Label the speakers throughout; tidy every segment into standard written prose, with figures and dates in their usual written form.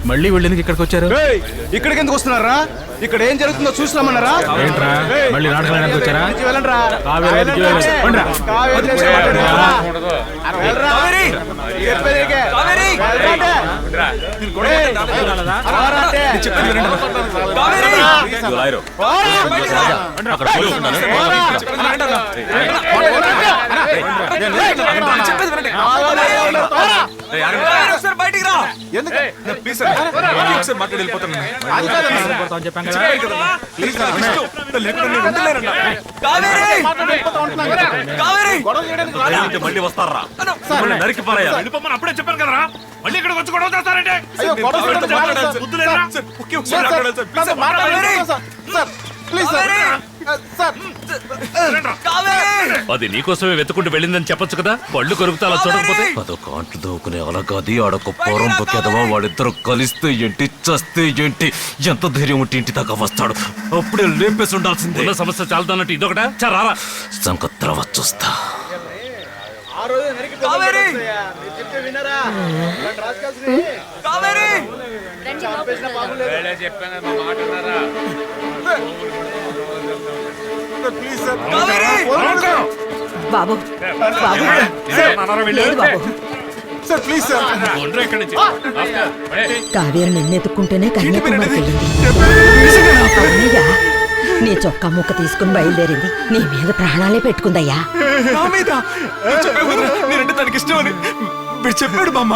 Speaker 1: మళ్ళీ వెళ్ళేందుకు ఇక్కడికి వచ్చారు?
Speaker 2: ఇక్కడికి ఎందుకు వస్తున్నారా? ఇక్కడ ఏం జరుగుతుందో చూసిరామన్నారా?
Speaker 1: ఏంట్రా మళ్ళీ నాటకానికి వచ్చారా?
Speaker 3: మళ్ళీ వస్తారా? నరికి అప్పుడే చెప్పాను కదరా, మళ్ళీ ఇక్కడ వచ్చి గొడవ చేస్తారంటే అది నీకోసమే వెతుకుంటూ వెళ్ళిందని చెప్పొచ్చు కదా. పళ్ళు కొరుకుతా అలా చూడకపోతే అదొక అంటు దోకునే అలాగది ఆడొక పోరం పొక్కేదవా. వాళ్ళిద్దరు కలిస్తే ఏంటి, చస్తే ఏంటి, ఎంత ధైర్యం ఉంటే ఇంటి దాకా వస్తాడు. అప్పుడే లేపేసి ఉండాల్సిందే. సమస్య చాలుతున్నట్టు ఇదొకట చారా సంక తర్వాత చూస్తా.
Speaker 4: బాబు కావేరి నిన్నెత్తుకుంటేనే కన్యాకుమారికి వెళ్ళింది. అన్నయ్య నీ చొక్కా ముక్క తీసుకుని బయలుదేరింది. నీ మీద ప్రాణాలే పెట్టుకుందయ్యా.
Speaker 2: చెప్పాడు బామ్మ.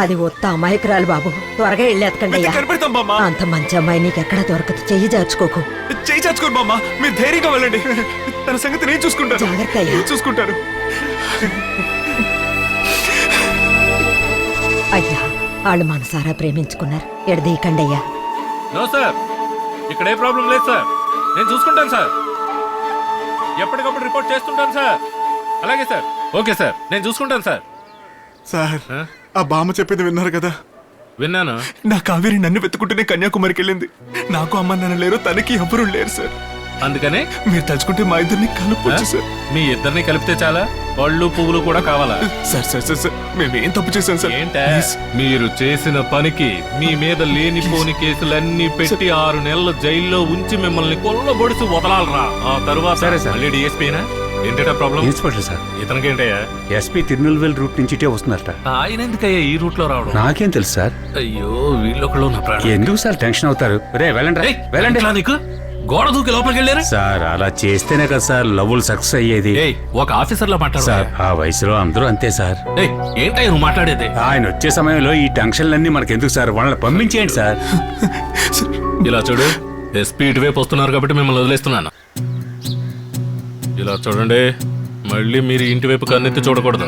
Speaker 4: అది ఒత్త అమాయకురాలు బాబు. త్వరగా వెళ్ళి ఎత్తకండి అయ్యా. అంత మంచి అమ్మాయి నీకెక్కడ దొరకదు. చెయ్యి జార్చుకోకు.
Speaker 2: చెయ్యి చాచుకోరు బామ్మ, మీరు ధైర్యంగా వెళ్ళండి. తన సంగతి నేను చూసుకుంటాను.
Speaker 4: జాగ్రత్త అయ్యా.
Speaker 2: చూసుకుంటాను.
Speaker 4: అయ్యా వాళ్ళు మనసారా ప్రేమించుకున్నారు. ఎడదీయకండి అయ్యా.
Speaker 1: నో సార్, ఇక్కడ ఏ ప్రాబ్లం లేదు సార్. నేను చూసుకుంటాను సార్. ఎప్పటికప్పుడు రిపోర్ట్ చేస్తుంటాను సార్. అలాగే సార్. ఓకే సార్, నేను చూసుకుంటాను సార్.
Speaker 2: సార్, ఆ బామ్మ చెప్పేది విన్నారు కదా?
Speaker 1: విన్నాను.
Speaker 2: నా కావేరి నన్ను వెతుకుంటూనే కన్యాకుమారికి వెళ్ళింది. నాకు అమ్మ నాన్న లేరు, తనకి ఎవరు లేరు సార్.
Speaker 1: అందుకనే
Speaker 2: మీరు తలుచుకుంటే మా ఇద్దరిని కలుపుకోవచ్చు సార్.
Speaker 1: మీ ఇద్దరిని కలిపితే చాలా? పళ్ళు పువ్వులు కూడా కావాలా?
Speaker 2: సార్ సార్ సార్ సార్ మేమేం తప్పు చేశాం సార్?
Speaker 1: ఏంటా మీరు చేసిన పనికి మీ మీద లేనిపోని కేసులన్నీ పెట్టి 6 నెలల జైల్లో ఉంచి మిమ్మల్ని కొల్లబొడిసి వదలాలరా. ఆ తరువాత
Speaker 5: సరే సార్.
Speaker 1: మళ్ళీ డిఎస్పీనా? ఏంటా ప్రాబ్లం?
Speaker 5: Inspector sir.
Speaker 1: ఇతనికేంటయ్యా?
Speaker 5: ఎస్పీ తిరునెల్వేలి రూట్ నుంచి ఇటే వస్తున్నారట.
Speaker 1: ఆయన ఎందుకయ్యా ఈ రూట్ లో రావడం?
Speaker 5: నాకేం తెలుసు సార్.
Speaker 1: అయ్యో వీళ్ళొకళ్ళు నా ప్రాణం.
Speaker 5: ఎందుకు సార్ టెన్షన్ అవుతారు? రే వెళ్ళండి వెళ్ళండి.
Speaker 1: నీకు గోడ దూకి లోపలికి వెళ్ళారు
Speaker 5: సార్. అలా చేస్తేనే కదా సార్ లవ్వులు సక్సెస్ అయ్యేది.
Speaker 1: ఒక ఆఫీసర్ లో మాట్లాడు
Speaker 5: సార్. ఆ వయసులో అందరూ అంతే సార్.
Speaker 1: ఏంటయ్యా నువ్వు మాట్లాడేది?
Speaker 5: ఆయన వచ్చే సమయంలో ఈ టెన్షన్లన్నీ మనకెందుకు సార్? వాళ్ళని పంపించేయండి సార్.
Speaker 1: ఇలా చూడు, ఎస్పీ ఇటువైపు వస్తున్నారు కాబట్టి మిమ్మల్ని వదిలేస్తున్నాను. ఇలా చూడండి, మళ్ళీ మీరు ఇంటి వైపు కన్నెత్తి చూడకూడదు.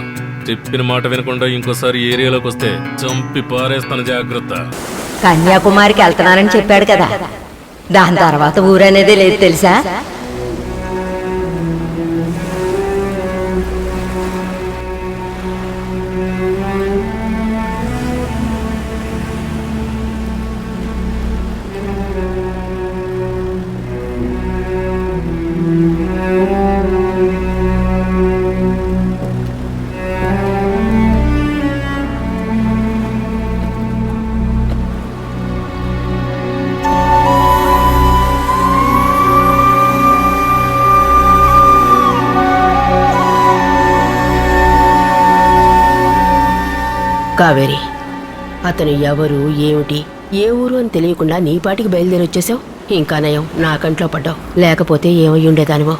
Speaker 1: చెప్పిన మాట వినకుండా ఇంకోసారి ఏరియాలోకి వస్తే చంపి పారేస్తాను, జాగ్రత్త.
Speaker 4: కన్యాకుమారికి వెళ్తున్నానని చెప్పాడు కదా, దాని తర్వాత ఊరనేదే లేదు తెలుసా?
Speaker 6: కావేరి, అతను ఎవరు ఏమిటి ఏ ఊరు అని తెలియకుండా నీ పాటికి బయలుదేరి వచ్చేసావు. ఇంకా నయం నా కంట్లో పడ్డావు, లేకపోతే ఏమై ఉండేదానివో.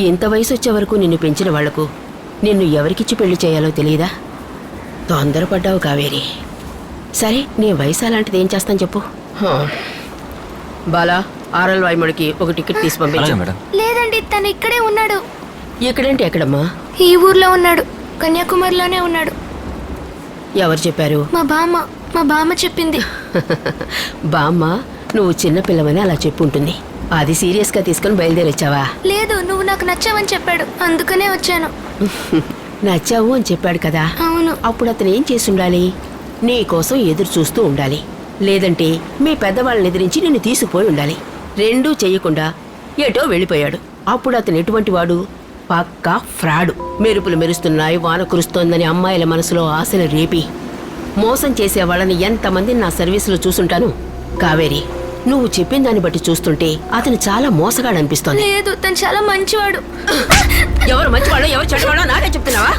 Speaker 6: ఇంత వయసు వచ్చే వరకు నిన్ను పెంచిన వాళ్లకు నిన్ను ఎవరికిచ్చి పెళ్లి చేయాలో తెలియదా? తొందరపడ్డావు కావేరి. సరే, నీ వయసు అలాంటిది, ఏం చేస్తాను చెప్పు. బాలా, ఆర్ఎల్ వాయుమడికి ఒక టికెట్ తీసి పంపించు.
Speaker 7: లేదండి, తను ఇక్కడే ఉన్నాడు.
Speaker 6: ఇక్కడేంటి? ఎక్కడమ్మా?
Speaker 7: ఈ ఊర్లో ఉన్నాడు, కన్యాకుమారిలోనే ఉన్నాడు.
Speaker 6: ఎవరు చెప్పారు?
Speaker 7: మా బామ్మ చెప్పింది.
Speaker 6: బామ్మ నువ్వు చిన్న పిల్లవని అలా చెప్పుంటుంది. అది సీరియస్ గా తీసుకుని బయలుదేరొచ్చావా?
Speaker 7: లేదు, నువ్వు నాకు నచ్చావని చెప్పాడు, అందుకనే వచ్చాను.
Speaker 6: నచ్చావు అని చెప్పాడు కదా.
Speaker 7: అవును.
Speaker 6: అప్పుడు అతను ఏం చేసి ఉండాలి? నీ కోసం ఎదురు చూస్తూ ఉండాలి, లేదంటే మీ పెద్దవాళ్ళని ఎదిరించి నిన్ను తీసుకుపోయి ఉండాలి. రెండూ చెయ్యకుండా ఏటో వెళ్ళిపోయాడు. అప్పుడు అతను ఎటువంటి వాడు? పక్కా ఫ్రాడు. మెరుపులు మెరుస్తున్నాయి, వాన కురుస్తోందని అమ్మాయిల మనసులో ఆశలు రేపి మోసం చేసే వాళ్ళని ఎంతమందిని నా సర్వీసులో చూసుంటాను. కావేరి, నువ్వు చెప్పిన దాన్ని బట్టి చూస్తుంటే అతను చాలా మోసగాడు అనిపిస్తోంది.
Speaker 7: లేదు, తను చాలా మంచివాడు.
Speaker 6: ఎవరు మంచివాడో ఎవరు చెడ్డవాడో నాకే చెప్తున్నావా?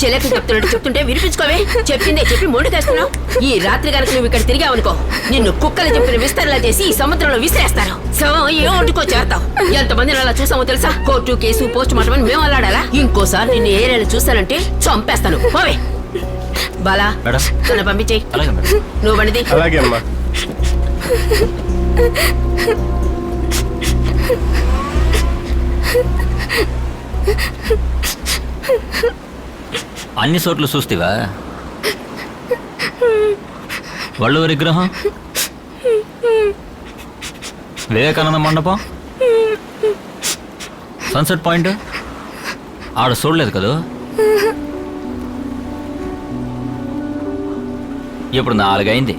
Speaker 6: చెల్లెకి చెప్తుంటే వినిపించుకోవే. చెప్పిందే చెప్పి మొండికేస్తున్నావు. ఈ రాత్రి కనుక నువ్వు ఇక్కడ తిరిగావనుకో, నిన్ను కుక్కలు చెప్పిన విస్తరలా చేసి ఈ సముద్రంలో విసిరేస్తారు. శవం ఏ ఒంటికో చేరతావు. ఎంతమందిని అలా చూసామో తెలుసా? కోర్టు, కేసు, పోస్ట్ మార్టం అని మేము అల్లాడాలా? ఇంకోసారి నిన్ను ఏరియాలో చూస్తానంటే చంపేస్తాను. పోవే. బాలా, నన్ను పంపించేయి. నువ్వు బండిది.
Speaker 2: అలాగే అమ్మా.
Speaker 3: అన్ని చోట్ల చూస్తేవా? వళ్ళూరి విగ్రహం, వివేకానంద మండపం, సన్సెట్ పాయింట్ ఆడ చూడలేదు కదా? ఇప్పుడు 4 అయింది.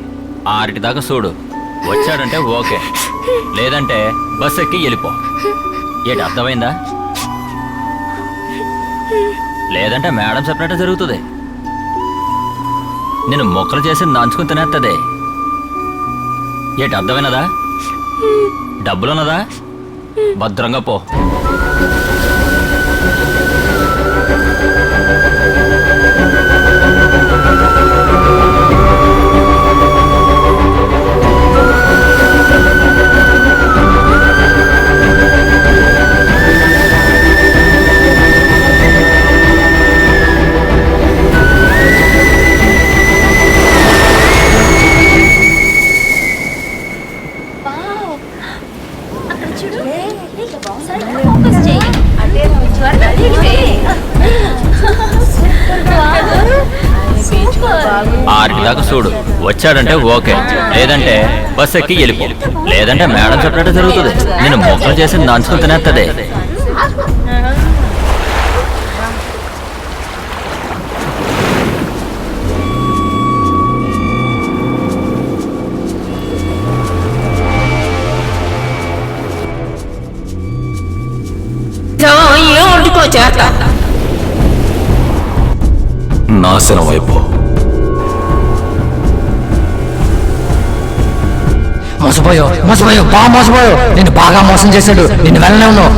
Speaker 3: 6 దాకా చూడు. వచ్చాడంటే ఓకే, లేదంటే బస్ ఎక్కి వెళ్ళిపో. ఏంటి అర్థమైందా? లేదంటే మేడం చెప్పినట్టు జరుగుతుంది. నేను మొక్కలు చేసి నంచుకుని తినేస్తుంది. ఏంటి అర్థమైనదా? డబ్బులున్నదా? భద్రంగా పో. దాకా చూడు. వచ్చాడంటే ఓకే, లేదంటే బస్ ఎక్కి వెళ్ళిపో. లేదంటే మేడం చెప్పినట్టు జరుగుతుంది. నేను మొక్కలు చేసి నంచుకుని తినేస్తుంది. నాశనం అయిపో.
Speaker 8: మోసపోయావు, బాగా మోసపోయావు. నిన్ను బాగా మోసం చేశాడు. నిన్ను వెళ్ళనే ఉన్నావు.